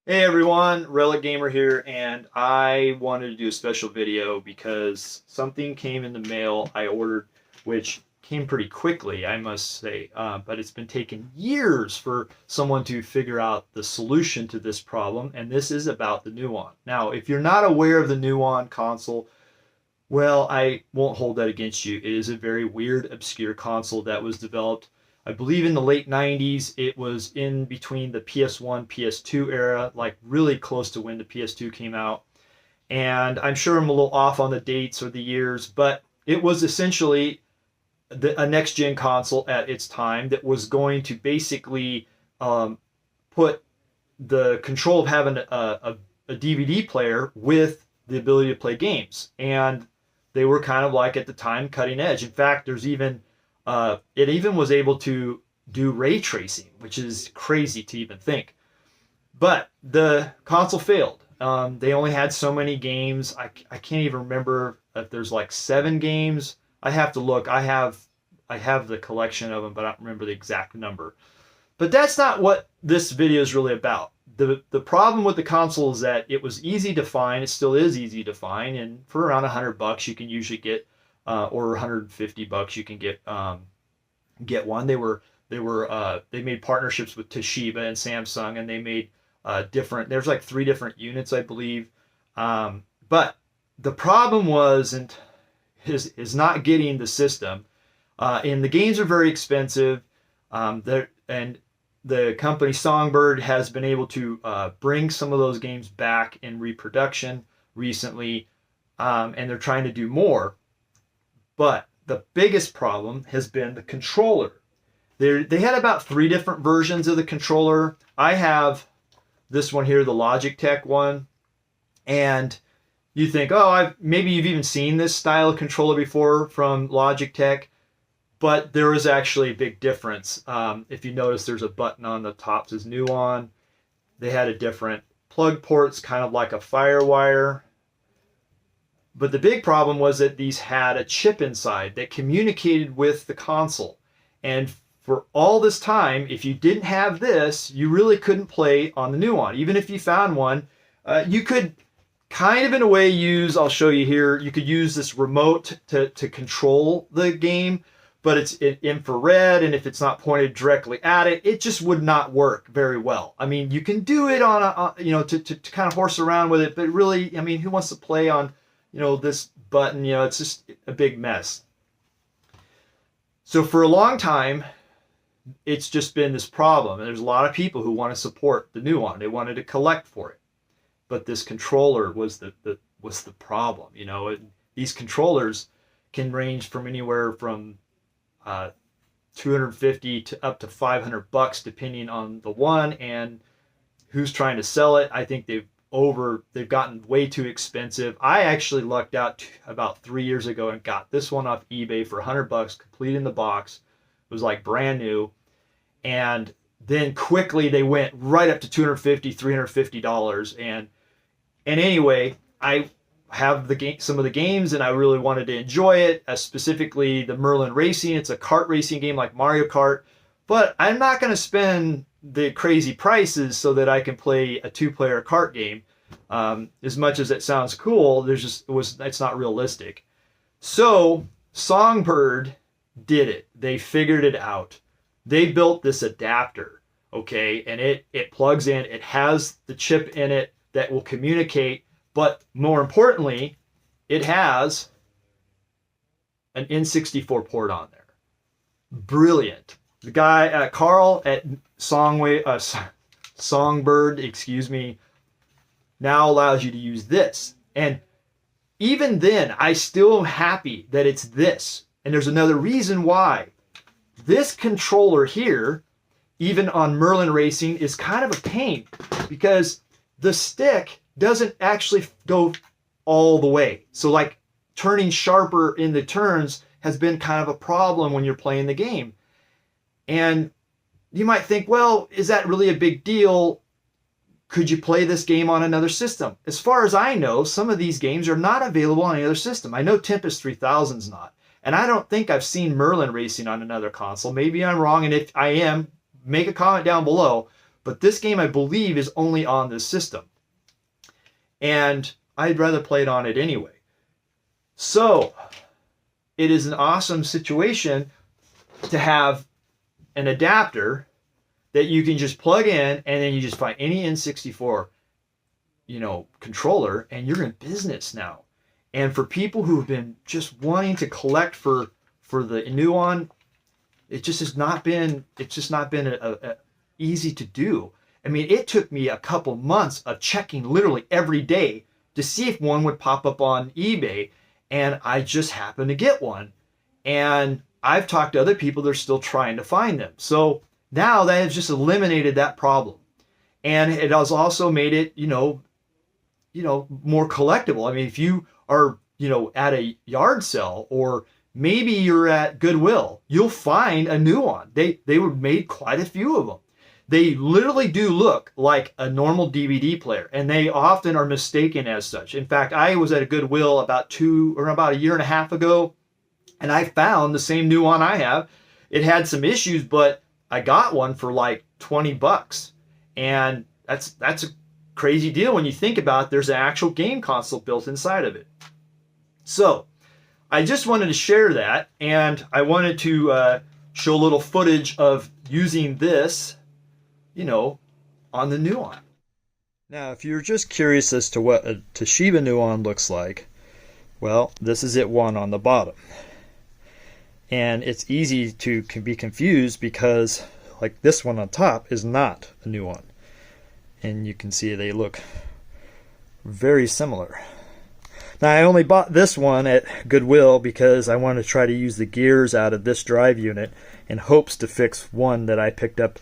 Hey everyone, Relic Gamer here, and I wanted to do a special video because something came in the mail I ordered, which came pretty quickly, I must say, but it's been taking years for someone to figure out the solution to this problem, and this is about the Nuon. Now, if you're not aware of the Nuon console, well, I won't hold that against you. It is a very weird, obscure console that was developed, I believe, in the late 90s. It was in between the PS1, PS2 era, like really close to when the PS2 came out. And I'm sure I'm a little off on the dates or the years, but it was essentially a next gen console at its time that was going to basically put the control of having a DVD player with the ability to play games. And they were kind of like at the time cutting edge. In fact, there's even it even was able to do ray tracing, which is crazy to even think. But the console failed. They only had so many games. I can't even remember if there's like 7 games. I have to look. I have the collection of them, but I don't remember the exact number. But that's not what this video is really about. The problem with the console is that it was easy to find. It still is easy to find, and for around $100 you can usually get, or $150 you can get one. They made partnerships with Toshiba and Samsung, and they made different. There's like 3 different units, I believe. But the problem is not getting the system, and the games are very expensive. And the company Songbird has been able to bring some of those games back in reproduction recently, and they're trying to do more. But the biggest problem has been the controller. They had about 3 different versions of the controller. I have this one here, the Logitech one, and you think, oh, maybe you've even seen this style of controller before from Logitech. But there is actually a big difference. If you notice, there's a button on the top that says Nuon. They had a different plug ports, kind of like a FireWire. But the big problem was that these had a chip inside that communicated with the console. And for all this time, if you didn't have this, you really couldn't play on the Nuon. Even if you found one, you could kind of in a way use, I'll show you here, you could use this remote to control the game. But it's infrared, and if it's not pointed directly at it, it just would not work very well. I mean, you can do it on to kind of horse around with it, but really, I mean, who wants to play on, this button? It's just a big mess. So for a long time, it's just been this problem, and there's a lot of people who want to support the Nuon. They wanted to collect for it, but this controller was the problem. These controllers can range from anywhere from 250 to up to $500 depending on the one and who's trying to sell it. I think they've gotten way too expensive. I actually lucked out about 3 years ago and got this one off eBay for $100, complete in the box. It was like brand new, and then quickly they went right up to $250, $350. And anyway, I have some of the games, and I really wanted to enjoy it, specifically the Merlin Racing. It's a kart racing game like Mario Kart, but I'm not going to spend the crazy prices so that I can play a 2-player kart game. As much as it sounds cool, it's not realistic. So Songbird did it. They figured it out. They built this adapter, okay, and it plugs in. It has the chip in it that will communicate. But more importantly, it has an N64 port on there. Brilliant. The guy, Carl at Songbird, now allows you to use this. And even then, I still am happy that it's this. And there's another reason why. This controller here, even on Merlin Racing, is kind of a pain because the stick doesn't actually go all the way. So like turning sharper in the turns has been kind of a problem when you're playing the game. And you might think, well, is that really a big deal? Could you play this game on another system? As far as I know, some of these games are not available on any other system. I know Tempest 3000 is not. And I don't think I've seen Merlin Racing on another console. Maybe I'm wrong, and if I am, make a comment down below. But this game, I believe, is only on this system. And I'd rather play it on it anyway. So it is an awesome situation to have an adapter that you can just plug in, and then you just find any N64, controller, and you're in business now. And for people who have been just wanting to collect for the Nuon, it's just not been a easy to do. I mean, it took me a couple months of checking literally every day to see if one would pop up on eBay, and I just happened to get one. And I've talked to other people that are still trying to find them. So now that has just eliminated that problem. And it has also made it, more collectible. I mean, if you are, at a yard sale, or maybe you're at Goodwill, you'll find a Nuon. They were made quite a few of them. They literally do look like a normal DVD player, and they often are mistaken as such. In fact, I was at a Goodwill about a year and a half ago, and I found the same Nuon I have. It had some issues, but I got one for like $20. And that's a crazy deal when you think about it. There's an actual game console built inside of it. So I just wanted to share that, and I wanted to show a little footage of using this, on the Nuon. Now, if you're just curious as to what a Toshiba Nuon looks like, well, this is it one on the bottom. And it's easy to be confused because, like, this one on top is not a Nuon. And you can see they look very similar. Now, I only bought this one at Goodwill because I wanted to try to use the gears out of this drive unit in hopes to fix one that I picked up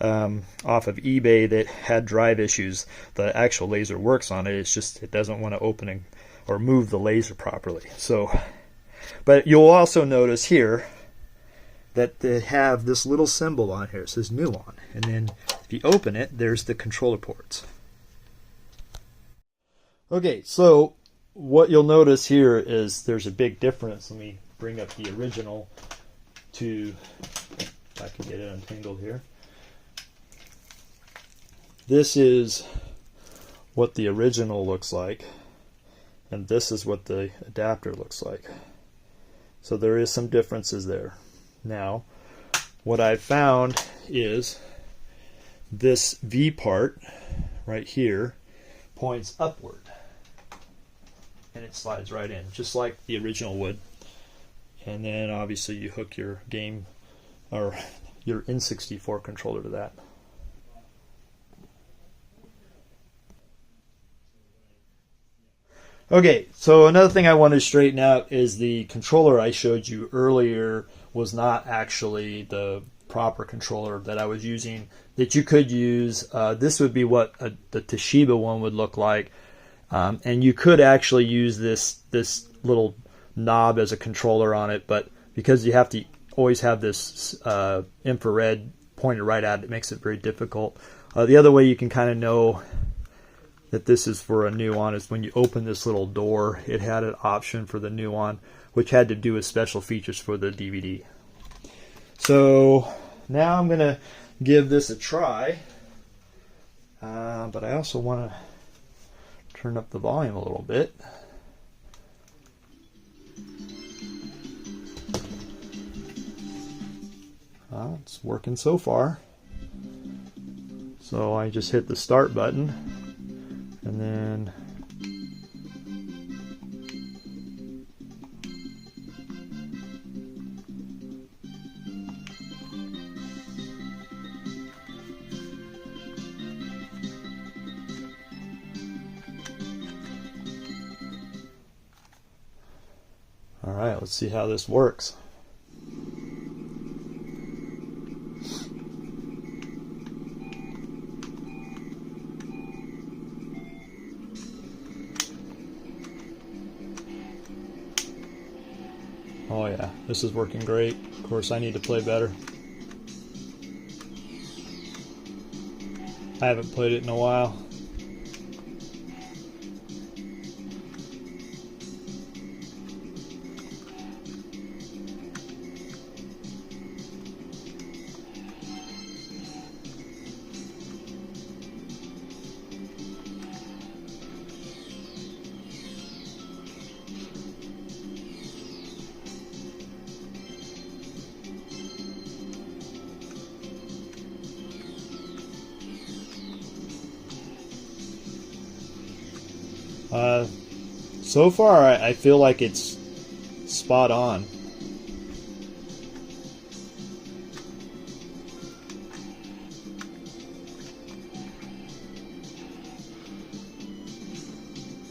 off of eBay that had drive issues. The actual laser works on it. It's just it doesn't want to open or move the laser properly. So, but you'll also notice here that they have this little symbol on here. It says Nuon. And then if you open it, there's the controller ports. Okay, so what you'll notice here is there's a big difference. Let me bring up the original to, if I can get it untangled here. This is what the original looks like, and this is what the adapter looks like. So there is some differences there. Now, what I've found is this V part right here points upward, and it slides right in, just like the original would. And then obviously you hook your game or your N64 controller to that. Okay, so another thing I wanted to straighten out is the controller I showed you earlier was not actually the proper controller that I was using that you could use. This would be what the Toshiba one would look like. And you could actually use this little knob as a controller on it, but because you have to always have this infrared pointed right at it, it makes it very difficult. The other way you can kind of know that this is for a Nuon is when you open this little door. It had an option for the Nuon, which had to do with special features for the DVD. So now I'm going to give this a try, but I also want to turn up the volume a little bit. It's working so far. So I just hit the start button, and then all right, let's see how this works. Oh yeah, this is working great. Of course, I need to play better. I haven't played it in a while. So far, I feel like it's spot on.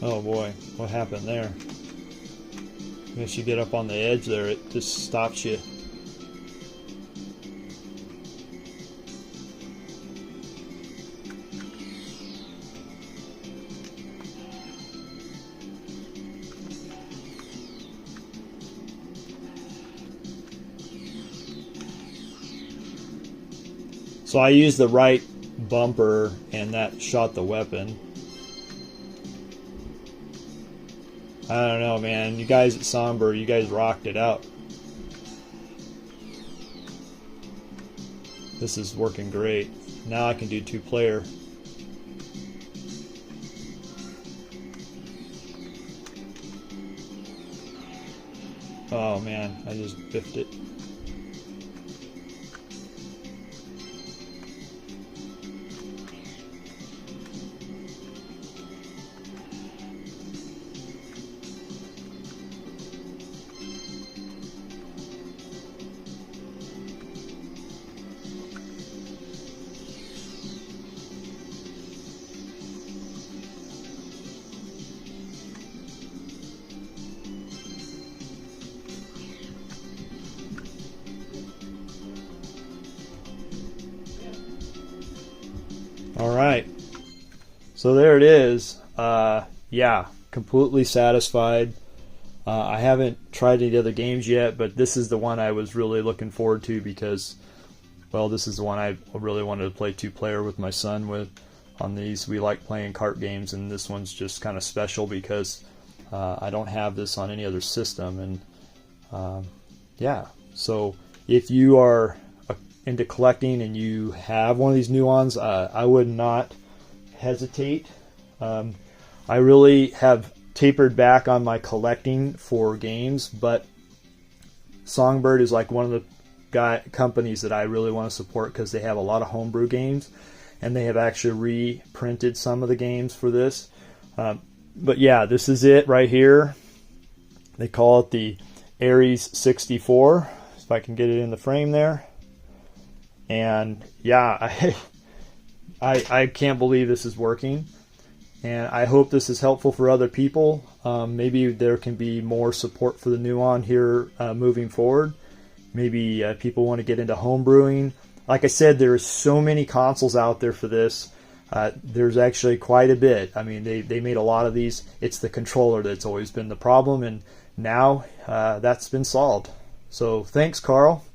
Oh boy, what happened there? I guess you get up on the edge there, it just stops you. So I used the right bumper and that shot the weapon. I don't know, man. You guys at Songbird, you guys rocked it out. This is working great. Now I can do 2-player. Oh man, I just biffed it. Alright, so there it is. Yeah, completely satisfied. I haven't tried any other games yet, but this is the one I was really looking forward to because, well, this is the one I really wanted to play 2-player with my son with. On these, we like playing kart games, and this one's just kind of special because I don't have this on any other system. And yeah, so if you are into collecting and you have one of these Nuons, I would not hesitate. I really have tapered back on my collecting for games, but Songbird is like one of the companies that I really want to support because they have a lot of homebrew games, and they have actually reprinted some of the games for this. But yeah, this is it right here. They call it the Aries 64. If I can get it in the frame there. And yeah, I can't believe this is working, and I hope this is helpful for other people. Maybe there can be more support for the Nuon here moving forward. Maybe people want to get into home brewing. Like I said, there's so many consoles out there for this. There's actually quite a bit. I mean, they made a lot of these. It's the controller that's always been the problem, and now that's been solved. So thanks, Carl.